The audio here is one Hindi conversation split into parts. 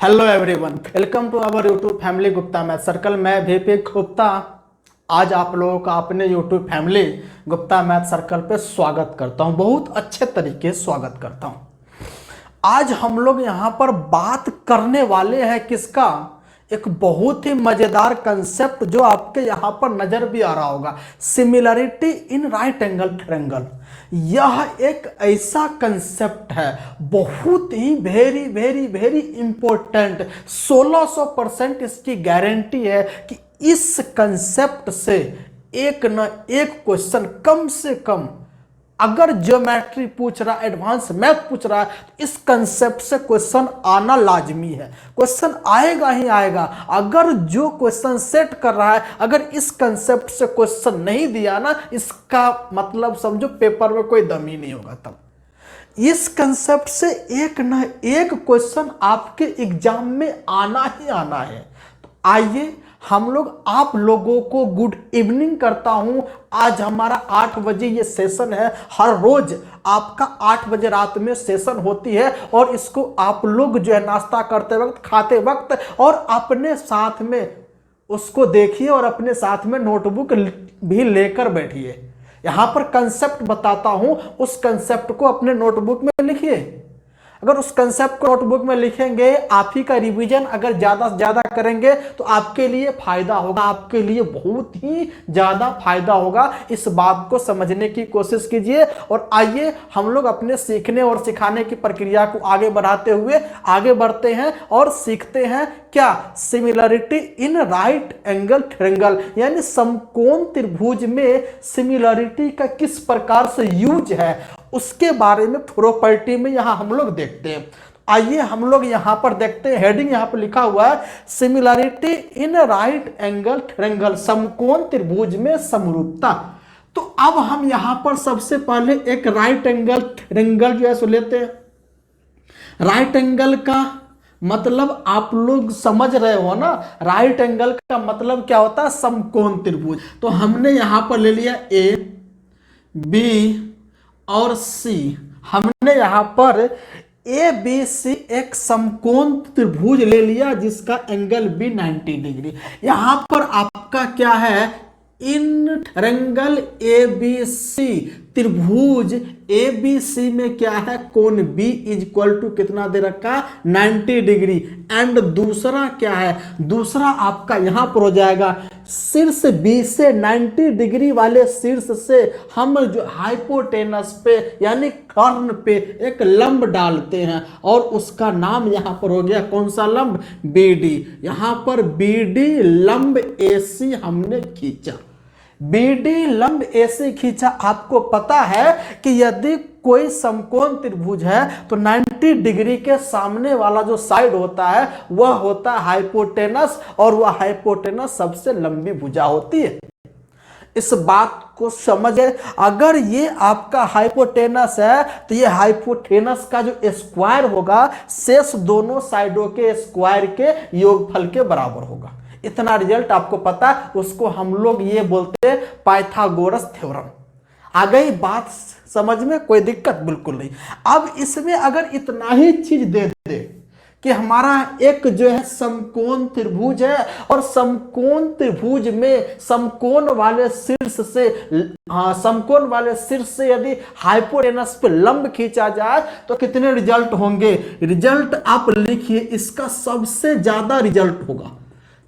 Hello everyone, welcome to our YouTube family Gupta math circle. मैं VP गुप्ता आज आप लोगों का अपने YouTube family Gupta math circle पे स्वागत करता हूं। बहुत अच्छे तरीके से स्वागत करता हूं। आज हम लोग यहां पर बात करने वाले हैं किसका, एक बहुत ही मजेदार कंसेप्ट जो आपके यहां पर नजर भी आ रहा होगा, similarity in right angle triangle. यह एक ऐसा कंसेप्ट है, बहुत ही वेरी वेरी वेरी इंपॉर्टेंट। 1600% इसकी गारंटी है कि इस कंसेप्ट से एक न एक क्वेश्चन कम से कम, अगर ज्योमेट्री पूछ रहा, एडवांस मैथ पूछ रहा है, तो इस कंसेप्ट से क्वेश्चन आना लाजमी है। क्वेश्चन आएगा ही आएगा। अगर जो क्वेश्चन सेट कर रहा है, अगर इस कंसेप्ट से क्वेश्चन नहीं दिया ना, इसका मतलब समझो पेपर में कोई दम ही नहीं होगा। तब इस कंसेप्ट से एक ना एक क्वेश्चन आपके एग्जाम में आना ही आना है। तो आइए हम लोग आप लोगों को गुड इवनिंग करता हूं। आज हमारा 8 बजे ये सेशन है। हर रोज आपका 8 बजे रात में सेशन होती है और इसको आप लोग जो है नाश्ता करते वक्त, खाते वक्त और अपने साथ में उसको देखिए और अपने साथ में नोटबुक भी लेकर बैठिए। यहां पर कंसेप्ट बताता हूं, उस कंसेप्ट को अपने नोटबुक में लिखिए। अगर उस कंसेप्ट को नोटबुक में लिखेंगे, आप ही का रिवीजन अगर ज्यादा से ज्यादा करेंगे तो आपके लिए फायदा होगा, आपके लिए बहुत ही ज्यादा फायदा होगा। इस बात को समझने की कोशिश कीजिए और आइए हम लोग अपने सीखने और सिखाने की प्रक्रिया को आगे बढ़ाते हुए आगे बढ़ते हैं और सीखते हैं क्या, similarity in right angle triangle, यानी समकोण त्रिभुज में सिमिलरिटी का किस प्रकार से यूज है उसके बारे में प्रॉपर्टी में यहां हम लोग देखते हैं। आइए हम लोग यहां पर देखते हैं, हेडिंग यहां पर लिखा हुआ है similarity in right angle triangle, समकोण त्रिभुज में समरूपता। तो अब हम यहां पर सबसे पहले एक राइट एंगल ट्रायंगल जो है सो लेते हैं। राइट एंगल का मतलब आप लोग समझ रहे हो ना, राइट एंगल का मतलब क्या होता है, समकोण त्रिभुज। तो हमने यहां पर ले लिया A, B और C। हमने यहां पर ABC एक समकोण त्रिभुज ले लिया जिसका एंगल भी 90 डिग्री। यहां पर आपका क्या है, इन ट्रायंगल ABC, त्रिभुज ABC में क्या है, कोण B इक्वल टू कितना दे रखा, 90 डिग्री। एंड दूसरा क्या है, दूसरा आपका यहां पर हो जाएगा शीर्ष B से 90 डिग्री वाले शीर्ष से हम जो हाइपोटेनस पे यानी कर्ण पे एक लंब डालते हैं और उसका नाम यहां पर हो गया कौन सा लंब, BD। यहां पर BD लंब AC हमने खींचा, BD लंब AC खींचा। आपको पता है कि यदि कोई समकोण त्रिभुज है तो 90 डिग्री के सामने वाला जो साइड होता है वह होता है हाइपोटेनस, और वह हाइपोटेनस सबसे लंबी भुजा होती है। इस बात को समझे, अगर ये आपका हाइपोटेनस है तो ये हाइपोटेनस का जो स्क्वायर होगा शेष दोनों साइडों के स्क्वायर के योगफल के बराबर होगा। इतना रिजल्ट आपको पता है, उसको हम लोग ये बोलते हैं पाइथागोरस थ्योरम। आ गई बात समझ में, कोई दिक्कत बिल्कुल नहीं। अब इसमें अगर इतना ही चीज दे दे कि हमारा एक जो है समकोण त्रिभुज है और समकोण त्रिभुज में समकोण वाले शीर्ष से, समकोण वाले शीर्ष से यदि हाइपोटेनस पे लंब खींचा जाए तो कितने रिजल्ट होंगे। रिजल्ट आप लिखिए, इसका सबसे ज्यादा रिजल्ट होगा।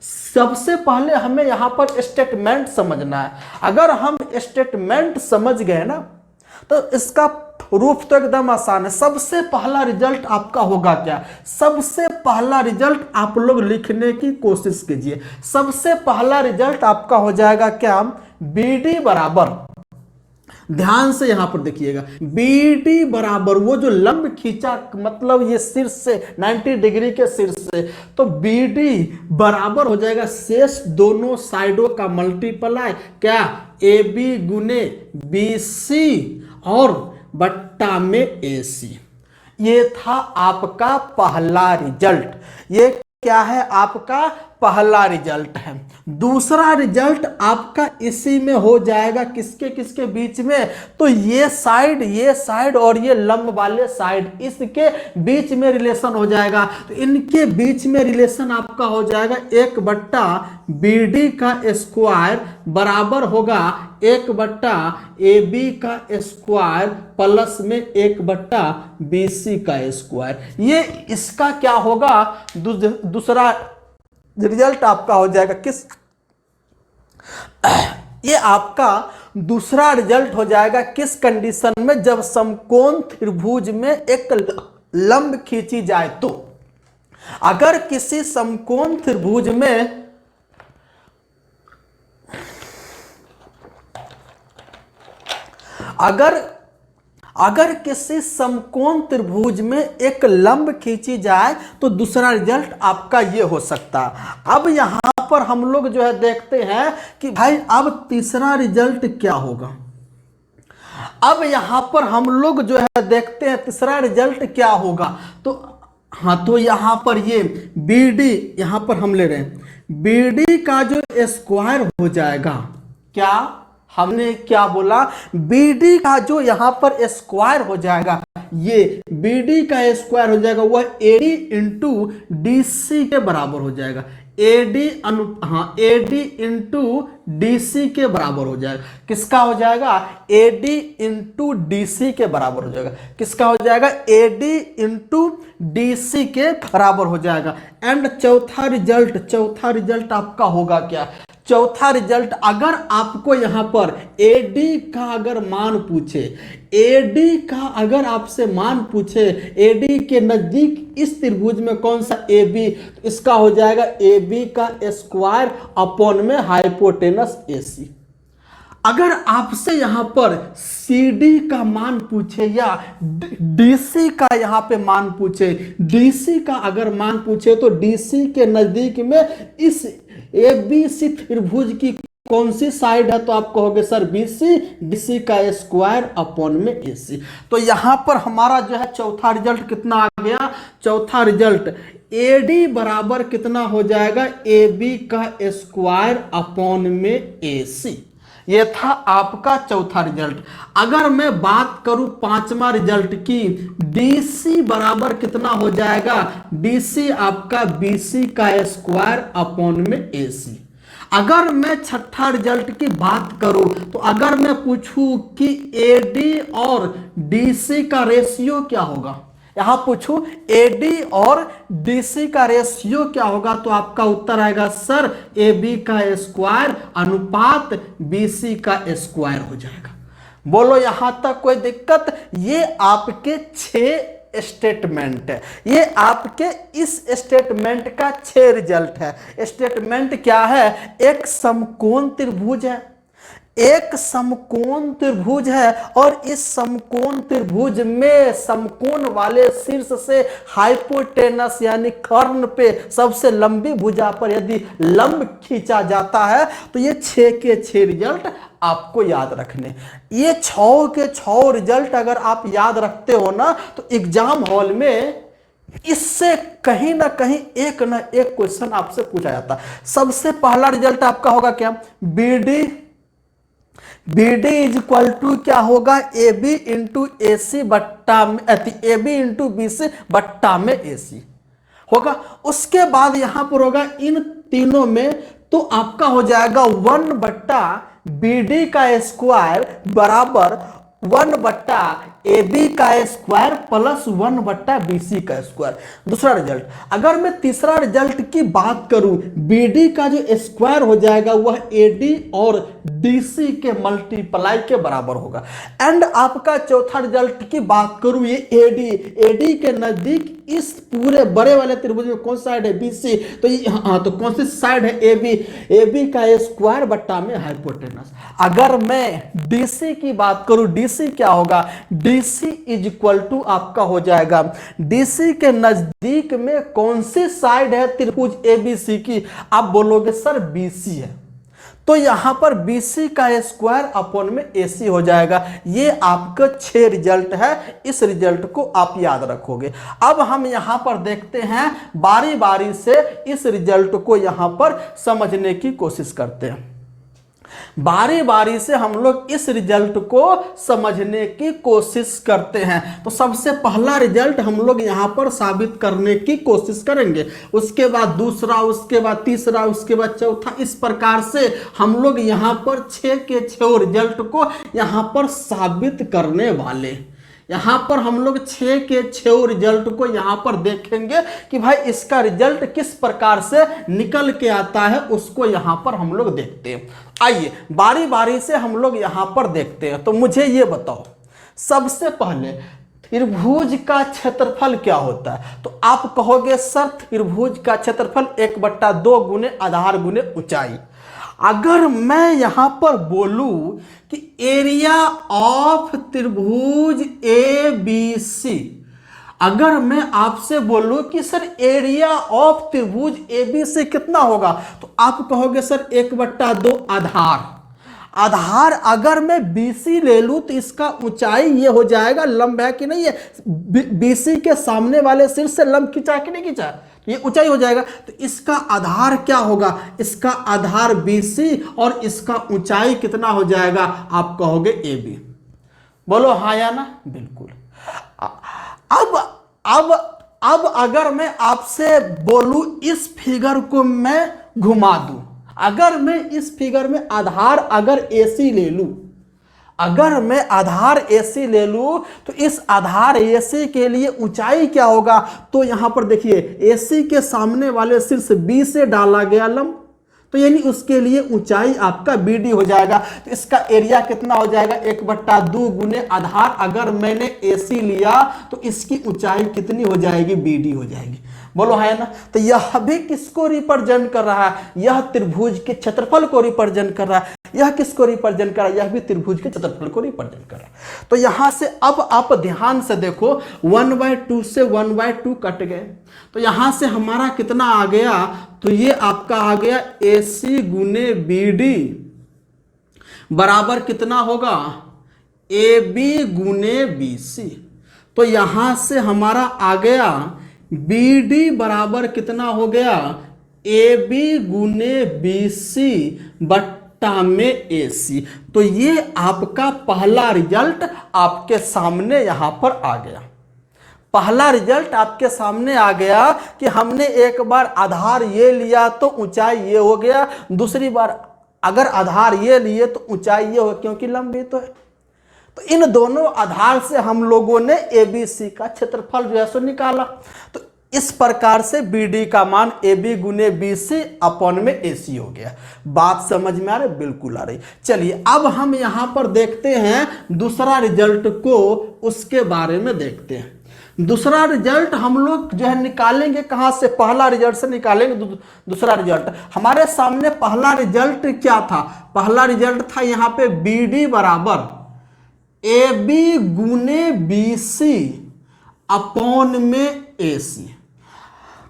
सबसे पहले हमें यहां पर स्टेटमेंट समझना है। अगर हम स्टेटमेंट समझ गए ना तो इसका प्रूफ तो एकदम आसान है। सबसे पहला रिजल्ट आपका होगा क्या, सबसे पहला रिजल्ट आप लोग लिखने की कोशिश कीजिए। सबसे पहला रिजल्ट आपका हो जाएगा क्या, BD बराबर, ध्यान से यहां पर देखिएगा, BD बराबर वो जो लंब खींचा, मतलब ये शीर्ष से 90 डिग्री के शीर्ष से, तो BD बराबर हो जाएगा शेष दोनों साइडों का मल्टीप्लाई क्या, AB गुने BC और बट्टा में AC। ये था आपका पहला रिजल्ट। ये क्या है, आपका पहला रिजल्ट है। दूसरा रिजल्ट आपका इसी में हो जाएगा, किसके किसके बीच में, तो ये साइड और ये लंब वाले साइड, इसके बीच में रिलेशन हो जाएगा। तो इनके बीच में रिलेशन आपका हो जाएगा 1/BD का स्क्वायर बराबर होगा 1/AB का स्क्वायर प्लस में 1/BC का स्क्वायर। ये इसका क्या होगा, दूसरा रिजल्ट आपका हो जाएगा किस, ये आपका दूसरा रिजल्ट हो जाएगा किस कंडीशन में, जब समकोण त्रिभुज में एक लंब खींची जाए तो। अगर किसी समकोण त्रिभुज में अगर किसी समकोण त्रिभुज में एक लंब खींची जाए तो दूसरा रिजल्ट आपका ये हो सकता है। अब यहां पर हम लोग जो है देखते हैं कि भाई अब तीसरा रिजल्ट क्या होगा। अब यहां पर हम लोग जो है देखते हैं तीसरा रिजल्ट क्या होगा। तो हाँ, तो यहां पर ये BD यहां पर हम ले रहे हैं, BD का जो स्क्वायर हो जाएगा, क्या हमने क्या बोला, BD का जो यहां पर स्क्वायर हो जाएगा, ये BD का स्क्वायर हो जाएगा वह AD इंटू DC के बराबर हो जाएगा। AD इंटू DC के बराबर हो जाएगा। किसका हो जाएगा, AD इंटू DC के बराबर हो जाएगा। किसका हो जाएगा, AD इंटू DC के बराबर हो जाएगा। एंड चौथा रिजल्ट आपका होगा क्या, चौथा रिजल्ट अगर आपको यहां पर AD का अगर मान पूछे, AD का अगर आपसे मान पूछे, AD के नजदीक इस त्रिभुज में कौन सा AB, तो इसका हो जाएगा AB का स्क्वायर अपॉन में हाइपोटेनस AC। अगर आपसे यहां पर CD का मान पूछे या DC का यहां पे मान पूछे, DC का अगर मान पूछे तो DC के नजदीक में इस ABC त्रिभुज की कौन सी साइड है, तो आप कहोगे सर BC का स्क्वायर अपॉन में AC। तो यहां पर हमारा जो है चौथा रिजल्ट कितना आ गया, चौथा रिजल्ट AD बराबर कितना हो जाएगा, AB का स्क्वायर अपॉन में AC। ये था आपका चौथा रिजल्ट। अगर मैं बात करूं पांचवा रिजल्ट की, DC बराबर कितना हो जाएगा, DC आपका BC का स्क्वायर अपॉन में AC। अगर मैं छठा रिजल्ट की बात करूं तो अगर मैं पूछूं कि AD और DC का रेशियो क्या होगा, यहां पूछूं AD और DC का रेशियो क्या होगा, तो आपका उत्तर आएगा सर AB का स्क्वायर अनुपात BC का स्क्वायर हो जाएगा। बोलो यहां तक कोई दिक्कत। ये आपके 6 स्टेटमेंट है, ये आपके इस स्टेटमेंट का 6 रिजल्ट है। स्टेटमेंट क्या है, एक समकोण त्रिभुज है, एक समकोण त्रिभुज है और इस समकोण त्रिभुज में समकोण वाले शीर्ष से हाइपोटेनस यानी कर्ण पे सबसे लंबी भुजा पर यदि लंब खींचा जाता है तो ये 6 के 6 रिजल्ट आपको याद रखने। ये 6 के 6 रिजल्ट अगर आप याद रखते हो ना तो एग्जाम हॉल में इससे कहीं ना कहीं एक ना एक क्वेश्चन आपसे पूछा जाता है। सबसे पहला रिजल्ट आपका होगा क्या, BD इज इक्वल टू क्या होगा, AB इंटू AC बट्टा में AB इंटू BC बट्टा में AC होगा। उसके बाद यहां पर होगा इन तीनों में, तो आपका हो जाएगा 1/BD का स्क्वायर बराबर 1/AB का स्क्वायर प्लस 1/BC का स्क्वायर। दूसरा रिजल्ट। अगर मैं तीसरा रिजल्ट की बात करूं, BD का जो स्क्वायर हो जाएगा वह AD और DC के मल्टीप्लाई के बराबर होगा। एंड आपका चौथा रिजल्ट की बात करूं, ये AD के नजदीक इस पूरे बड़े वाले त्रिभुज में कौन साइड है, BC, तो ये तो कौन सी साइड है, AB का स्क्वायर बट्टा में हाइपोटेनस। अगर मैं DC की बात करूं, DC क्या होगा, DC इज इक्वल टू आपका हो जाएगा DC के नजदीक में कौन सी साइड है त्रिभुज ABC की, आप बोलोगे सर BC है। तो यहां पर BC का स्क्वायर अपॉन में AC हो जाएगा। ये आपका 6 रिजल्ट है, इस रिजल्ट को आप याद रखोगे। अब हम यहां पर देखते हैं, बारी बारी से इस रिजल्ट को यहां पर समझने की कोशिश करते हैं। बारी बारी से हम लोग इस रिजल्ट को समझने की कोशिश करते हैं। तो सबसे पहला रिजल्ट हम लोग यहां पर साबित करने की कोशिश करेंगे, उसके बाद दूसरा, उसके बाद तीसरा, उसके बाद चौथा। इस प्रकार से हम लोग यहां पर 6 के 6 रिजल्ट को यहां पर साबित करने वाले। यहां पर हम लोग 6 के 6 रिजल्ट को यहां पर देखेंगे कि भाई इसका रिजल्ट किस प्रकार से निकल के आता है, उसको यहां पर हम लोग देखते हैं। आइए बारी बारी से हम लोग यहां पर देखते हैं। तो मुझे ये बताओ, सबसे पहले त्रिभुज का क्षेत्रफल क्या होता है? तो आप कहोगे सर त्रिभुज का क्षेत्रफल 1/2 गुने आधार गुने ऊंचाई। अगर मैं यहां पर बोलूं कि एरिया ऑफ त्रिभुज ABC, अगर मैं आपसे बोलूं कि सर एरिया ऑफ त्रिभुज ABC कितना होगा, तो आप कहोगे सर 1/2 आधार। आधार अगर मैं BC ले लूं तो इसका ऊंचाई ये हो जाएगा, लंब है कि नहीं है, BC के सामने वाले सिर से लंब खींचा कि नहीं खींचा, ये ऊंचाई हो जाएगा। तो इसका आधार क्या होगा, इसका आधार BC और इसका ऊंचाई कितना हो जाएगा, आप कहोगे AB। बोलो हाँ या ना, बिल्कुल। अब अगर मैं आपसे बोलूं इस फिगर को मैं घुमा दूं, अगर मैं इस फिगर में आधार अगर AC ले लूं, अगर मैं आधार AC ले लूं तो इस आधार AC के लिए ऊंचाई क्या होगा, तो यहां पर देखिए AC के सामने वाले शीर्ष B से डाला गया लंब, तो यानी उसके लिए ऊंचाई आपका BD हो जाएगा। तो इसका एरिया कितना हो जाएगा, 1/2 गुने आधार। अगर मैंने AC लिया तो इसकी ऊंचाई कितनी हो जाएगी, BD हो जाएगी। बोलो है ना। तो यह भी किसको रिप्रेजेंट कर रहा है, यह त्रिभुज के क्षेत्रफल को रिप्रेजेंट कर रहा है। यह किसको रिप्रेजेंट कर रहा है, यह भी त्रिभुज के क्षेत्रफल को रिप्रेजेंट कर रहा है। तो यहां से अब आप ध्यान से देखो, 1/2 से 1/2 कट गए, तो यहां से हमारा कितना आ गया, तो ये आपका आ गया AC गुने BD बराबर कितना होगा, AB गुने BC। तो यहां से हमारा आ गया BD बराबर कितना हो गया, AB गुने BC बट्टा में AC। तो ये आपका पहला रिजल्ट आपके सामने यहां पर आ गया। पहला रिजल्ट आपके सामने आ गया कि हमने एक बार आधार ये लिया तो ऊंचाई ये हो गया, दूसरी बार अगर आधार ये लिए तो ऊंचाई ये हो, क्योंकि लंब भी तो है। तो इन दोनों आधार से हम लोगों ने ABC का क्षेत्रफल जो है सो निकाला। तो इस प्रकार से BD का मान AB गुने BC अपॉन में AC हो गया। बात समझ में आ रही, बिल्कुल आ रही। चलिए अब हम यहां पर देखते हैं दूसरा रिजल्ट को, उसके बारे में देखते हैं। दूसरा रिजल्ट हम लोग जो है निकालेंगे कहां से, पहला रिजल्ट से निकालेंगे दूसरा रिजल्ट। हमारे सामने पहला रिजल्ट क्या था, पहला रिजल्ट था यहां पे BD बराबर AB गुने BC अपॉन में AC।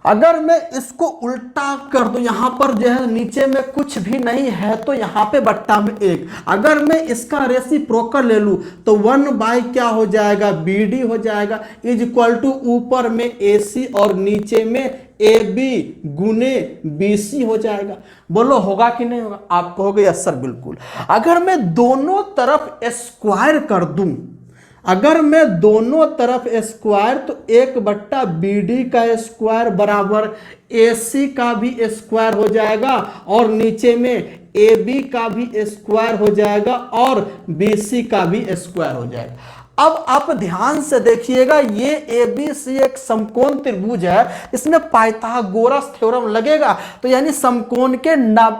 अगर मैं इसको उल्टा कर दूं, यहां पर जो है नीचे में कुछ भी नहीं है तो यहां पे बट्टा में 1। अगर मैं इसका रेसिप्रोकल ले लूं तो 1 क्या हो जाएगा, BD हो जाएगा, इज इक्वल टू ऊपर में AC और नीचे में AB गुने BC हो जाएगा। बोलो होगा कि नहीं होगा, आप कहोगे यस सर बिल्कुल। अगर मैं दोनों तरफ स्क्वायर कर दूं, अगर मैं दोनों तरफ स्क्वायर, तो 1/BD का स्क्वायर बराबर AC का भी स्क्वायर हो जाएगा और नीचे में AB का भी स्क्वायर हो जाएगा और BC का भी स्क्वायर हो जाएगा। अब आप ध्यान से देखिएगा, ये ABC एक समकोण त्रिभुज है, इसमें पाइथागोरस थ्योरम लगेगा। तो यानी समकोण के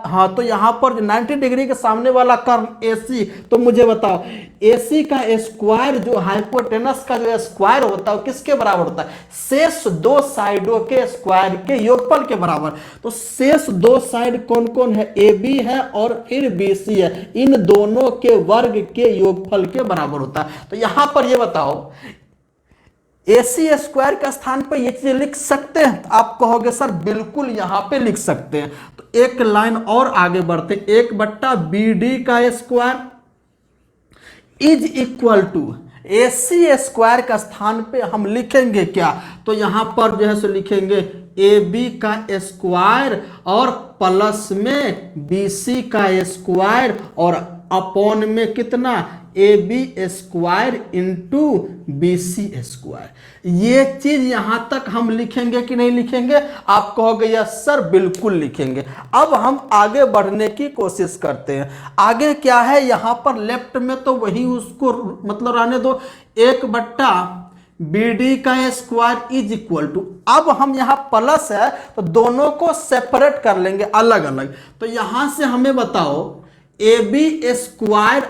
हाँ, तो यहां पर 90 डिग्री के सामने वाला कर्व AC, तो मुझे बताओ AC का स्क्वायर जो हाइपोटेनस का जो स्क्वायर होता है वो किसके बराबर होता है, शेष दो साइडों के स्क्वायर के योगफल के बराबर। तो शेष दो साइड कौन कौन है, AB है और फिर BC है, इन दोनों के वर्ग के योगफल के बराबर होता है। तो यहां पर ये बताओ AC स्क्वायर के स्थान पर ये चीज लिख सकते हैं, तो आप कहोगे सर बिल्कुल यहां पे लिख सकते हैं। तो एक लाइन और आगे बढ़ते, 1/BD का square is equal to AC square का स्थान पे हम लिखेंगे क्या, तो यहां पर जो है सो लिखेंगे AB का स्क्वायर और प्लस में BC का स्क्वायर और अपॉन में कितना AB square into BC square. ये चीज यहां तक हम लिखेंगे कि नहीं लिखेंगे, आप कहोगे यस सर बिल्कुल लिखेंगे। अब हम आगे बढ़ने की कोशिश करते हैं। आगे क्या है, यहां पर लेफ्ट में तो वही उसको मतलब रहने दो, 1/BD का स्क्वायर इज इक्वल टू, अब हम यहां प्लस है तो दोनों को सेपरेट कर लेंगे अलग अलग। तो यहां से हमें बताओ AB स्क्वायर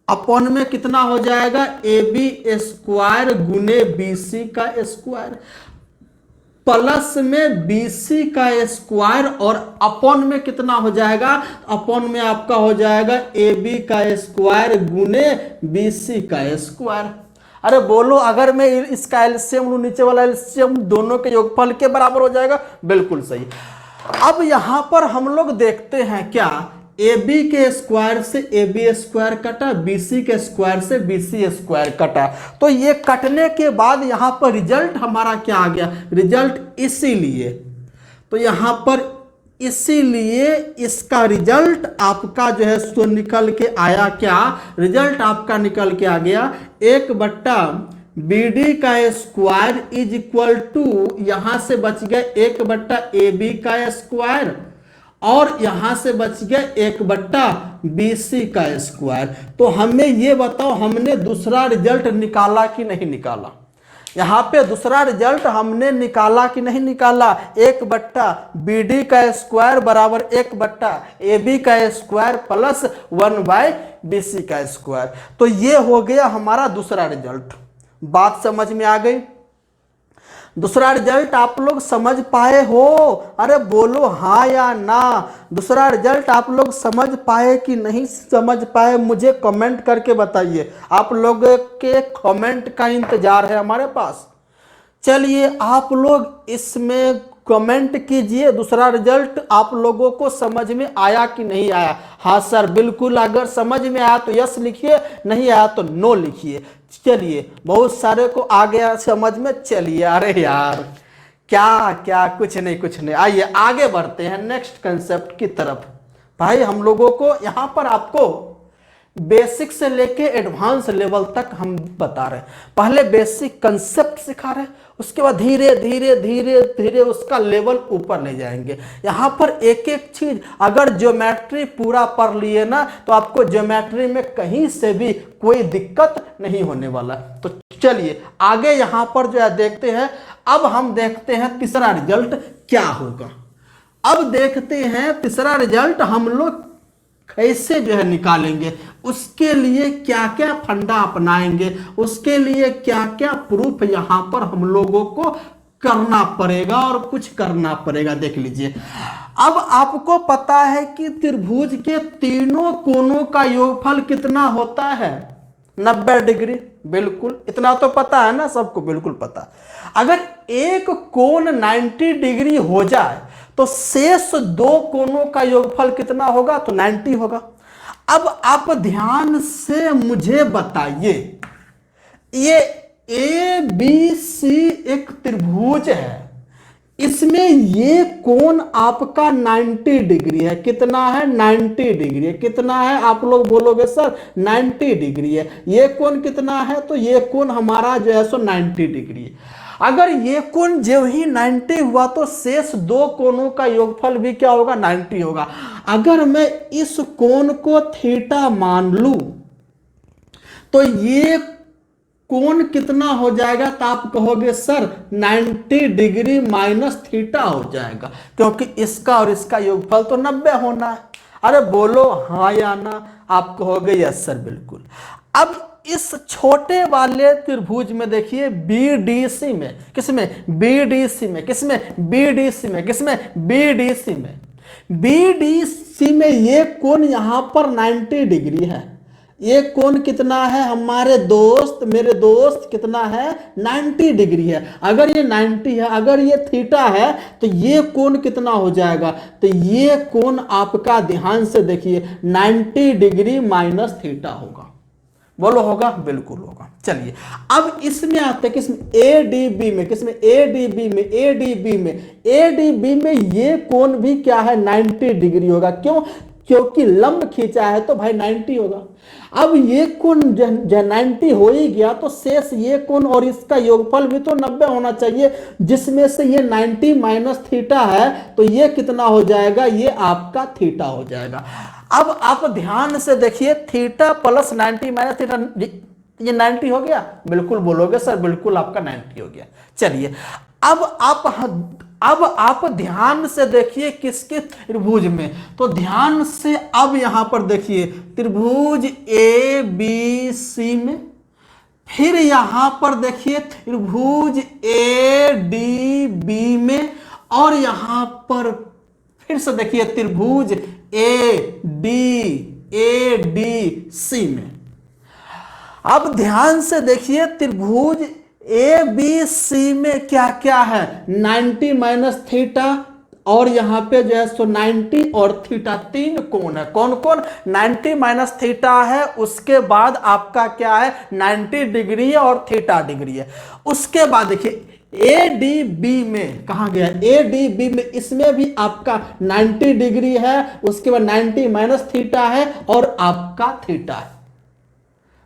अपॉन में कितना हो जाएगा, AB स्क्वायर गुने BC का स्क्वायर प्लस में BC का स्क्वायर और अपॉन में कितना हो जाएगा, अपॉन में आपका हो जाएगा AB का स्क्वायर गुने BC का स्क्वायर। अरे बोलो अगर मैं इसका एलसीएम लूं, नीचे वाला एलसीएम दोनों के योगफल के बराबर हो जाएगा, बिल्कुल सही। अब यहां पर हम लोग देखते हैं क्या, AB के स्क्वायर से AB स्क्वायर कटा, BC के स्क्वायर से BC स्क्वायर कटा, तो ये कटने के बाद यहां पर रिजल्ट हमारा क्या आ गया, रिजल्ट इसीलिए, तो यहां पर इसीलिए इसका रिजल्ट आपका जो है सो निकल के आया क्या, रिजल्ट आपका निकल के आ गया 1/BD का स्क्वायर इज इक्वल टू, यहां से बच गया 1/AB का स्क्वायर और यहां से बच गया 1/BC का स्क्वायर। तो हमें ये बताओ हमने दूसरा रिजल्ट निकाला कि नहीं निकाला, यहां पे दूसरा रिजल्ट हमने निकाला कि नहीं निकाला, 1/BD का स्क्वायर बराबर 1/AB का स्क्वायर प्लस 1/BC का स्क्वायर। तो ये हो गया हमारा दूसरा रिजल्ट। बात समझ में आ गई, दूसरा रिजल्ट आप लोग समझ पाए हो, अरे बोलो हाँ या ना, दूसरा रिजल्ट आप लोग समझ पाए कि नहीं समझ पाए, मुझे कमेंट करके बताइए, आप लोगों के कमेंट का इंतजार है हमारे पास। चलिए आप लोग इसमें कमेंट कीजिए दूसरा रिजल्ट आप लोगों को समझ में आया कि नहीं आया। हाँ सर बिल्कुल, अगर समझ में आया तो यस लिखिए, नहीं आया तो नो लिखिए। चलिए बहुत सारे को आ गया समझ में, चलिए अरे यार क्या क्या, कुछ नहीं, आइए आगे बढ़ते हैं नेक्स्ट कंसेप्ट की तरफ। भाई हम लोगों को यहाँ पर आपको बेसिक से लेके एडवांस लेवल तक हम बता रहे हैं। पहले बेसिक कंसेप्ट सिखा रहे हैं, उसके बाद धीरे धीरे उसका लेवल ऊपर ले जाएंगे। यहाँ पर एक एक चीज, अगर ज्योमेट्री पूरा पढ़ लिए ना तो आपको ज्योमेट्री में कहीं से भी कोई दिक्कत नहीं होने वाला। तो चलिए आगे यहाँ पर जो है देखते हैं। अब हम देखते हैं तीसरा रिजल्ट क्या होगा। अब देखते हैं तीसरा रिजल्ट हम लोग कैसे जो है निकालेंगे, उसके लिए क्या क्या फंडा अपनाएंगे, उसके लिए क्या क्या प्रूफ यहां पर हम लोगों को करना पड़ेगा और कुछ करना पड़ेगा। देख लीजिए, अब आपको पता है कि त्रिभुज के तीनों कोनों का योगफल कितना होता है, 90 डिग्री। बिल्कुल इतना तो पता है ना सबको, बिल्कुल पता। अगर एक कोण 90 डिग्री हो जाए तो शेष दो कोनों का योगफल कितना होगा, तो 90 होगा। अब आप ध्यान से मुझे बताइए, ये ABC एक त्रिभुज है, इसमें ये कोण आपका 90 डिग्री है। कितना है, 90 डिग्री है। कितना है आप लोग बोलोगे सर, 90 डिग्री है। ये कोण कितना है, तो ये कोण हमारा जो है सो 90 डिग्री है। अगर ये कोण जो ही 90 हुआ तो शेष दो कोणों का योगफल भी क्या होगा, 90 होगा। अगर मैं इस कोण को थीटा मान लूं तो ये कोण कितना हो जाएगा, तो आप कहोगे सर 90 डिग्री माइनस थीटा हो जाएगा, क्योंकि इसका और इसका योगफल तो 90 होना है। अरे बोलो हाँ या ना, आप कहोगे यस सर बिल्कुल। अब इस छोटे वाले त्रिभुज में देखिए BDC में, किसमें, BDC में, किसमें, BDC में, किसमें, BDC में, BDC में ये कोण यहां पर 90 डिग्री है, ये कोण कितना है हमारे दोस्त, मेरे दोस्त, कितना है 90 डिग्री है। अगर ये 90 है, अगर ये थीटा है, तो ये कोण कितना हो जाएगा, तो ये कोण आपका ध्यान से देखिए 90 डिग्री माइनस थीटा होगा। बोलो होगा, बिल्कुल होगा। चलिए अब इसमें आते हैं, किसमें, एडीबी में, किसमें, एडीबी में, एडीबी में, एडीबी में ये कोण भी क्या है 90 डिग्री होगा। क्यों, क्योंकि लंब खींचा है तो भाई 90 होगा। अब ये कोण 90 हो ही गया तो शेष ये कोण और इसका योगफल भी तो 90 होना चाहिए, जिसमें से ये 90 माइनस थीटा है तो ये कितना हो जाएगा, ये आपका थीटा हो जाएगा। अब आप ध्यान से देखिए, थीटा प्लस 90 माइनस थीटा, ये 90 हो गया, बिल्कुल बोलोगे सर, बिल्कुल आपका 90 हो गया। चलिए अब आप ध्यान से देखिए किसके त्रिभुज में, तो ध्यान से अब यहां पर देखिए त्रिभुज ए बी सी में, फिर यहां पर देखिए त्रिभुज ए डी बी में, और यहां पर फिर से देखिए त्रिभुज ए डी सी में। अब ध्यान से देखिए त्रिभुज ए बी सी में क्या क्या है, 90 माइनस थीटा, और यहां पे जो है सो 90 और थीटा, तीन कोण है। कौन कौन, 90 माइनस थीटा है, उसके बाद आपका क्या है 90 डिग्री है और थीटा डिग्री है। उसके बाद देखिए ए डी बी में कहा गया, ए डी बी में इसमें भी आपका 90 डिग्री है, उसके बाद 90 माइनस थीटा है और आपका थीटा है।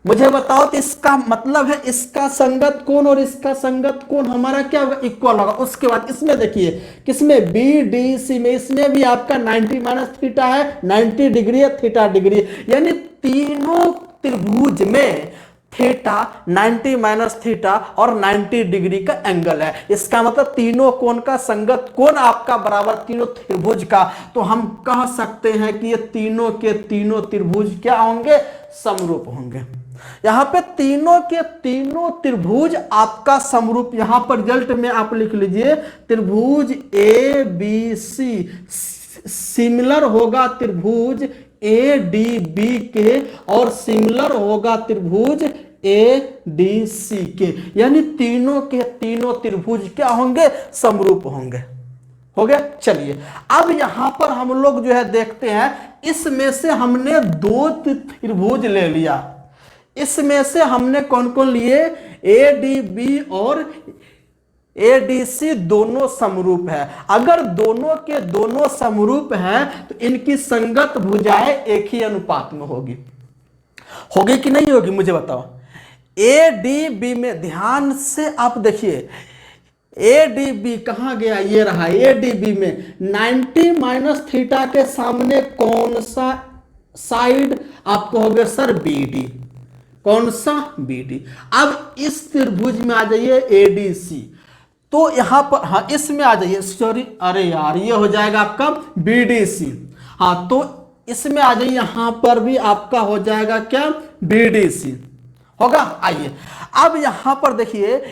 मुझे बताओ तो इसका मतलब है इसका संगत कोण और इसका संगत कोण हमारा क्या होगा, इक्वल होगा। उसके बाद इसमें देखिए किसमें, बी डी सी में, इसमें भी आपका 90 माइनस थीटा है, 90 डिग्री है, थीटा डिग्री है, यानी तीनों त्रिभुज में थीटा 90 माइनस थीटा और 90 डिग्री का एंगल है। इसका मतलब तीनों कोण का संगत कोण आपका बराबर तीनों त्रिभुज का, तो हम कह सकते हैं कि ये तीनों के तीनों त्रिभुज क्या होंगे, समरूप होंगे। यहां पे तीनों के तीनों त्रिभुज आपका समरूप, यहां पर रिजल्ट में आप लिख लीजिए त्रिभुज ए बी सी सिमिलर होगा त्रिभुज ए डी बी के, और सिमिलर होगा त्रिभुज ए डी सी के, यानी तीनों के तीनों त्रिभुज क्या होंगे, समरूप होंगे। हो गया। चलिए अब यहां पर हम लोग जो है देखते हैं, इसमें से हमने दो त्रिभुज ले लिया, इसमें से हमने कौन कौन लिए, ए डी बी और ए डी सी दोनों समरूप है। अगर दोनों के दोनों समरूप हैं तो इनकी संगत भुजाएं एक ही अनुपात में होगी, होगी कि नहीं होगी, मुझे बताओ। ए डी बी में ध्यान से आप देखिए, ए डी बी कहां गया, ये रहा ए डी बी में 90 माइनस थीटा के सामने कौन सा साइड आप कहोगे सर, बी डी, कौन सा, बी डी। अब इस त्रिभुज में आ जाइए ए डी सी, तो यहां पर हाँ इसमें आ जाइए, सॉरी अरे यार ये हो जाएगा आपका बी डी सी, हाँ तो इसमें आ जाइए, यहां पर भी आपका हो जाएगा क्या, बी डी सी होगा। आइए अब यहां पर देखिए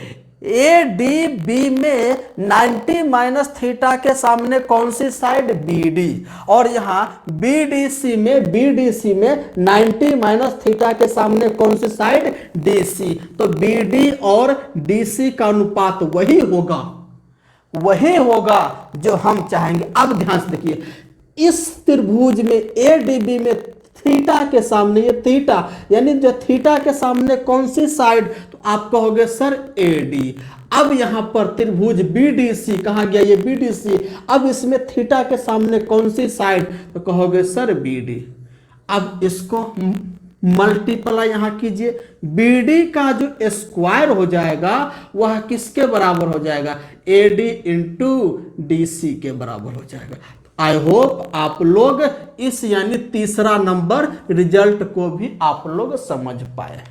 ए डी बी में 90 माइनस थीटा के सामने कौन सी साइड, बी डी, और यहां बी डी सी में 90 माइनस थीटा के सामने कौन सी साइड, डी सी। तो बी डी और डी सी का अनुपात वही होगा जो हम चाहेंगे। अब ध्यान से देखिए, इस त्रिभुज में ए डी बी में थीटा के सामने, ये थीटा यानी जो थीटा के सामने कौन सी साइड, तो आप कहोगे सर ए डी। अब यहां पर त्रिभुज बी डी सी, कहा गया ये बी डी सी, अब इसमें थीटा के सामने कौन सी साइड, तो कहोगे सर बी डी। अब इसको मल्टीप्लाई यहां कीजिए, बी डी का जो स्क्वायर हो जाएगा वह किसके बराबर हो जाएगा, A D into D C के बराबर हो जाएगा। आई होप आप लोग इस यानी तीसरा नंबर रिजल्ट को भी आप लोग समझ पाए,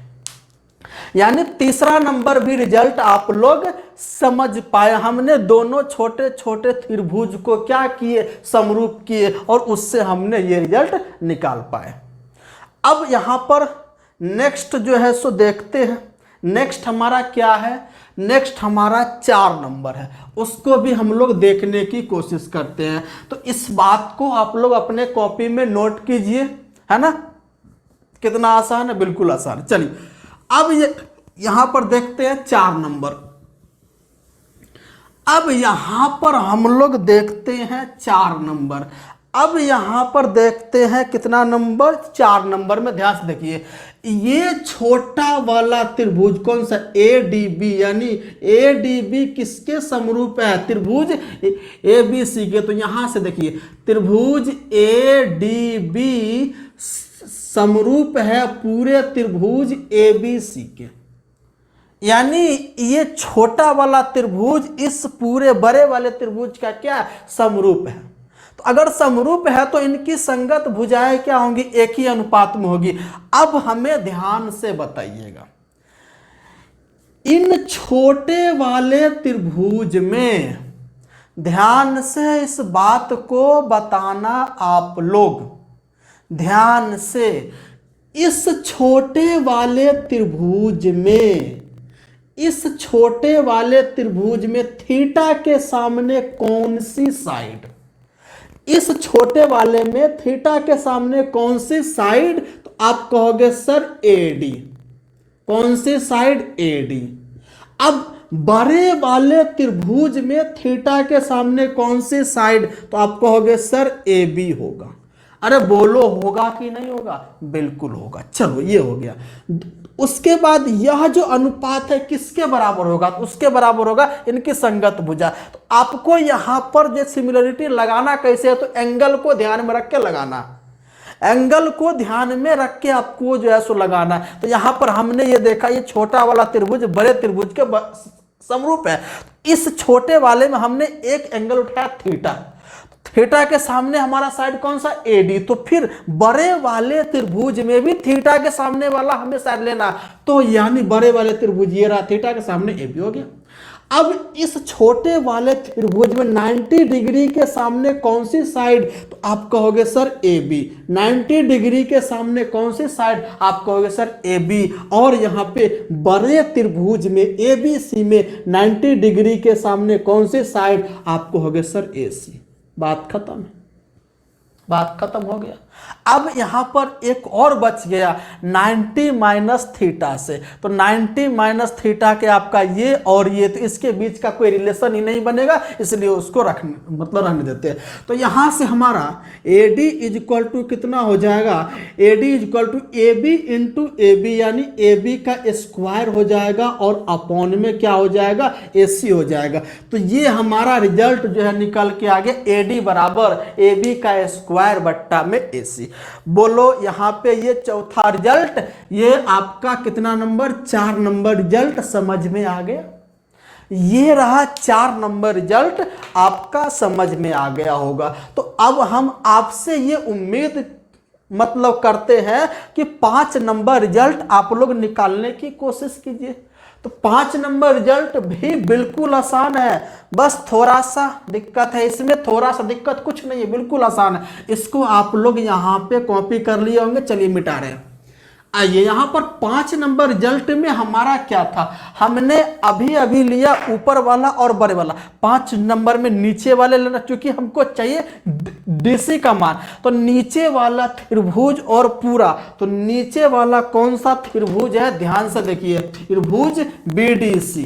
यानी तीसरा नंबर भी रिजल्ट आप लोग समझ पाए। हमने दोनों छोटे छोटे त्रिभुज को क्या किए, समरूप किए, और उससे हमने ये रिजल्ट निकाल पाए। अब यहां पर नेक्स्ट जो है सो देखते हैं, नेक्स्ट हमारा क्या है, नेक्स्ट हमारा 4 नंबर है, उसको भी हम लोग देखने की कोशिश करते हैं। तो इस बात को आप लोग अपने कॉपी में नोट कीजिए, है ना। कितना आसान है, बिल्कुल आसान है। चलिए अब ये यहां पर देखते हैं 4 नंबर। अब यहां पर हम लोग देखते हैं 4 नंबर। अब यहां पर देखते हैं कितना नंबर, 4 नंबर में ध्यान से देखिए। ये छोटा वाला त्रिभुज कौन सा, ए डी बी, यानी ए डी बी किसके समरूप है, त्रिभुज ए बी सी के। तो यहां से देखिए त्रिभुज ए डी बी समरूप है पूरे त्रिभुज ए बी सी के, यानी ये छोटा वाला त्रिभुज इस पूरे बड़े वाले त्रिभुज का क्या समरूप है। तो अगर समरूप है तो इनकी संगत भुजाएं क्या होंगी, एक ही अनुपात में होगी। अब हमें ध्यान से बताइएगा, इन छोटे वाले त्रिभुज में, ध्यान से इस बात को बताना आप लोग, ध्यान से, इस छोटे वाले त्रिभुज में, इस छोटे वाले त्रिभुज में थीटा के सामने कौन सी साइड, इस छोटे वाले में थीटा के सामने कौन सी साइड, तो आप कहोगे सर एडी। कौन सी साइड, एडी। अब बड़े वाले त्रिभुज में थीटा के सामने कौन सी साइड, तो आप कहोगे सर ए बी होगा। अरे बोलो होगा कि नहीं होगा, बिल्कुल होगा। चलो ये हो गया। उसके बाद यह जो अनुपात है किसके बराबर होगा, तो उसके बराबर होगा इनकी संगत भुजा। तो आपको यहां पर जो सिमिलरिटी लगाना कैसे है, तो एंगल को ध्यान में रख के लगाना, एंगल को ध्यान में रख के आपको जो है सो लगाना है। तो यहां पर हमने ये देखा, ये छोटा वाला त्रिभुज बड़े त्रिभुज के समरूप है। इस छोटे वाले में हमने एक एंगल उठाया थीटा, थीटा के सामने हमारा साइड कौन सा, एडी। तो फिर बड़े वाले त्रिभुज में भी थीटा के सामने वाला हमें साइड लेना, तो यानी बड़े वाले त्रिभुज ये रहा, थीटा के सामने एबी हो गया। अब इस छोटे वाले त्रिभुज में 90 डिग्री के सामने कौन सी साइड, तो आप कहोगे सर ए बी। 90 डिग्री के सामने कौन सी साइड, आप कहोगे सर ए बी। और यहाँ पे बड़े त्रिभुज में ए बी सी में 90 डिग्री के सामने कौन सी साइड, आप कहोगे सर ए सी। बात खत्म, बात खत्म हो गया। अब यहां पर एक और बच गया 90 माइनस थीटा से। तो 90 माइनस थीटा के आपका ये और ये, तो इसके बीच का कोई रिलेशन ही नहीं बनेगा, इसलिए उसको रहने देते हैं। तो यहां से हमारा AD इज इक्वल टू कितना हो जाएगा, AD is equal to AB into AB, यानी AB का स्क्वायर हो जाएगा और अपॉन में क्या हो जाएगा, AC हो जाएगा। तो ये हमारा रिजल्ट जो है निकल के आ गया AD बराबर AB का स्क्वायर बट्टा में AC। बोलो यहां पे ये चौथा रिजल्ट, ये आपका कितना नंबर, 4 नंबर रिजल्ट समझ में आ गया। ये रहा 4 नंबर रिजल्ट आपका समझ में आ गया होगा। तो अब हम आपसे ये उम्मीद मतलब करते हैं कि 5 नंबर रिजल्ट आप लोग निकालने की कोशिश कीजिए। तो 5 नंबर रिजल्ट भी बिल्कुल आसान है, बस थोड़ा सा दिक्कत है इसमें, थोड़ा सा दिक्कत कुछ नहीं है, बिल्कुल आसान है। इसको आप लोग यहाँ पे कॉपी कर लिए होंगे। चलिए मिटा रहे हैं। आइए यहाँ पर 5 नंबर रिजल्ट में हमारा क्या था, हमने अभी अभी लिया ऊपर वाला और बड़े वाला। 5 नंबर में नीचे वाले लेना, क्योंकि हमको चाहिए DC का मान। तो नीचे वाला त्रिभुज और पूरा, तो नीचे वाला कौन सा त्रिभुज है, ध्यान से देखिए, त्रिभुज BDC।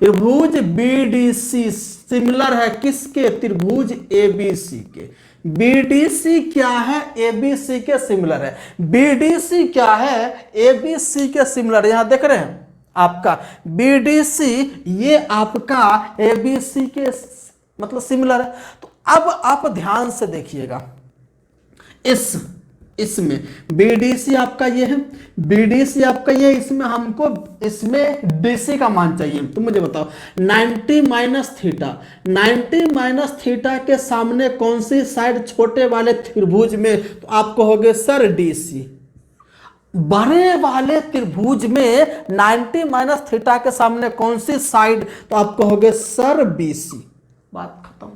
त्रिभुज BDC सिमिलर है किसके, त्रिभुज ABC के। BDC क्या है, ABC के सिमिलर है। BDC क्या है, ABC के सिमिलर। यहां देख रहे हैं आपका BDC, ये आपका ABC के मतलब सिमिलर है। तो अब आप ध्यान से देखिएगा, इसमें BDC आपका ये है, BDC आपका ये, इसमें हमको इसमें DC का मान चाहिए। तो मुझे बताओ 90 माइनस थीटा, 90 माइनस थीटा के सामने कौन सी साइड छोटे वाले त्रिभुज में, तो आप कहोगे सर DC। बड़े वाले त्रिभुज में 90 माइनस थीटा के सामने कौन सी साइड, तो आप कहोगे सर BC। बात खत्म।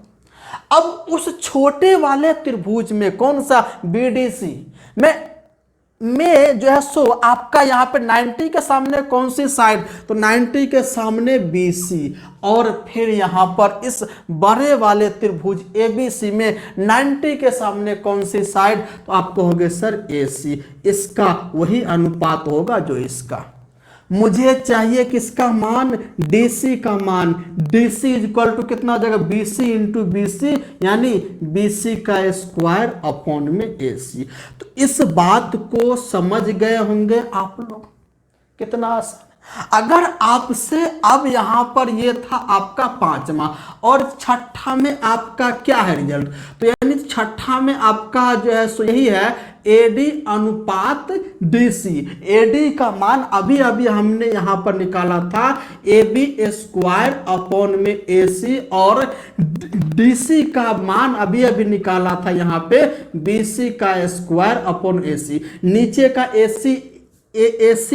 अब उस छोटे वाले त्रिभुज में कौन सा, BDC में में जो है सो आपका यहाँ पे 90 के सामने कौन सी साइड, तो 90 के सामने BC, और फिर यहाँ पर इस बड़े वाले त्रिभुज ABC में 90 के सामने कौन सी साइड, तो आपको हो गए सर AC। इसका वही अनुपात होगा जो इसका। मुझे चाहिए किसका मान, DC का मान। DC इज इक्वल टू कितना हो जाएगा, BC इंटू BC, यानी BC का स्क्वायर अपॉन में AC। तो इस बात को समझ गए होंगे आप लोग, कितना आसान। अगर आपसे अब यहां पर ये था आपका 5वां और छठा में आपका क्या है रिजल्ट, तो यानी छठा में आपका जो है सो यही है AD अनुपात DC। AD का मान अभी अभी हमने यहां पर निकाला था AB स्क्वायर अपॉन में AC, और DC का मान अभी अभी निकाला था यहां पे BC का स्क्वायर अपॉन AC। नीचे का AC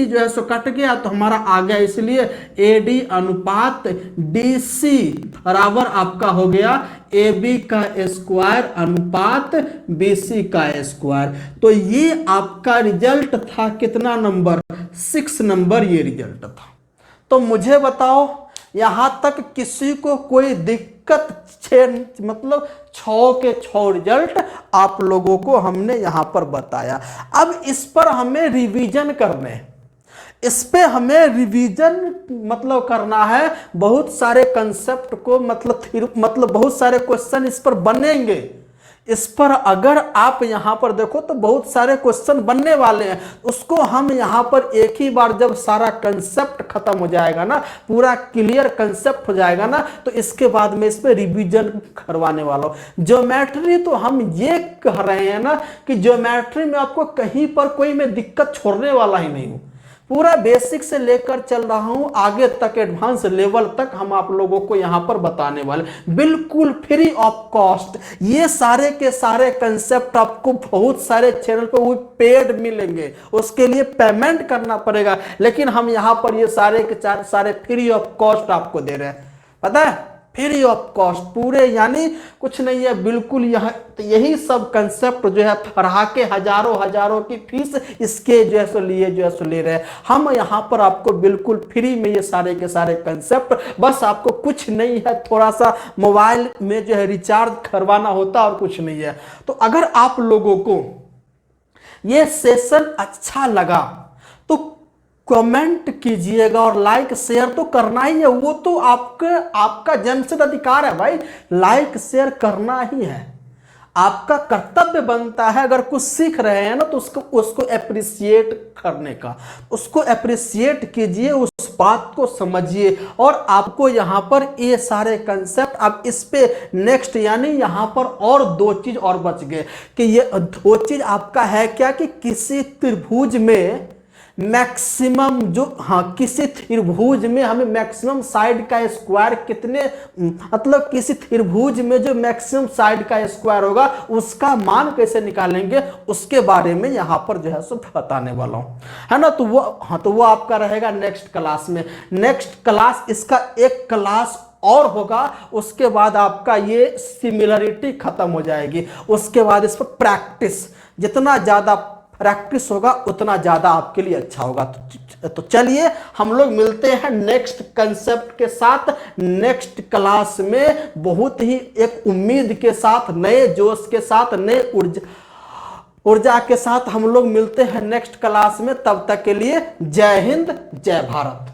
जो है सो कट गया तो हमारा आ गया, इसलिए AD अनुपात DC बराबर आपका हो गया AB का स्क्वायर अनुपात BC का स्क्वायर। तो ये आपका रिजल्ट था कितना नंबर, 6 नंबर ये रिजल्ट था। तो मुझे बताओ यहां तक किसी को कोई दिक्कत, मतलब 6 के 6 रिजल्ट आप लोगों को हमने यहां पर बताया। अब इस पर हमें रिवीजन करने, इस पे हमें रिवीजन मतलब करना है। बहुत सारे कंसेप्ट को मतलब बहुत सारे क्वेश्चन इस पर बनेंगे। इस पर अगर आप यहां पर देखो तो बहुत सारे क्वेश्चन बनने वाले हैं। उसको हम यहां पर एक ही बार जब सारा कंसेप्ट खत्म हो जाएगा ना, पूरा क्लियर कंसेप्ट हो जाएगा ना, तो इसके बाद में इस पर रिवीजन करवाने वाला हूं। ज्योमेट्री तो हम ये कह रहे हैं ना कि ज्योमेट्री में आपको कहीं पर कोई मैं दिक्कत छोड़ने वाला ही नहीं हूं। पूरा बेसिक से लेकर चल रहा हूं आगे तक, एडवांस लेवल तक हम आप लोगों को यहां पर बताने वाले, बिल्कुल फ्री ऑफ कॉस्ट। ये सारे के सारे कंसेप्ट आपको बहुत सारे चैनल पर पेड मिलेंगे, उसके लिए पेमेंट करना पड़ेगा, लेकिन हम यहां पर ये सारे के सारे फ्री ऑफ कॉस्ट आपको दे रहे हैं। पता है, फ्री ऑफ कॉस्ट पूरे, यानी कुछ नहीं है, बिल्कुल यहाँ तो यही सब कंसेप्ट जो है पढ़ा के हजारों की फीस इसके जो है सो लिए जो है सो ले रहे हैं हम यहाँ पर आपको बिल्कुल फ्री में ये सारे के सारे कंसेप्ट। बस आपको कुछ नहीं है, थोड़ा सा मोबाइल में जो है रिचार्ज करवाना होता और कुछ नहीं है। तो अगर आप लोगों को ये सेशन अच्छा लगा तो कमेंट कीजिएगा और लाइक शेयर तो करना ही है। वो तो आपका जन्मसिद्ध अधिकार है भाई, लाइक शेयर करना ही है, आपका कर्तव्य बनता है। अगर कुछ सीख रहे हैं ना तो उसको एप्रिसिएट करने का, उसको एप्रिसिएट कीजिए, उस बात को समझिए। और आपको यहाँ पर ये सारे कंसेप्ट, अब इस पे नेक्स्ट यानी यहाँ पर और 2 चीज और बच गए कि ये 2 चीज आपका है क्या कि किसी त्रिभुज में मैक्सिमम जो, हाँ, किसी त्रिभुज में हमें मैक्सिमम साइड का स्क्वायर कितने, मतलब किसी त्रिभुज में जो मैक्सिमम साइड का स्क्वायर होगा उसका मान कैसे निकालेंगे, उसके बारे में यहां पर जो है सो बताने वाला हूं, है ना। तो वो, हाँ, तो वो आपका रहेगा नेक्स्ट क्लास में। नेक्स्ट क्लास, इसका एक क्लास और होगा, उसके बाद आपका ये सिमिलरिटी खत्म हो जाएगी। उसके बाद इस पर प्रैक्टिस, जितना ज्यादा प्रैक्टिस होगा उतना ज्यादा आपके लिए अच्छा होगा। तो चलिए हम लोग मिलते हैं नेक्स्ट कंसेप्ट के साथ नेक्स्ट क्लास में, बहुत ही एक उम्मीद के साथ, नए जोश के साथ, नए ऊर्जा के साथ हम लोग मिलते हैं नेक्स्ट क्लास में। तब तक के लिए जय हिंद, जय भारत।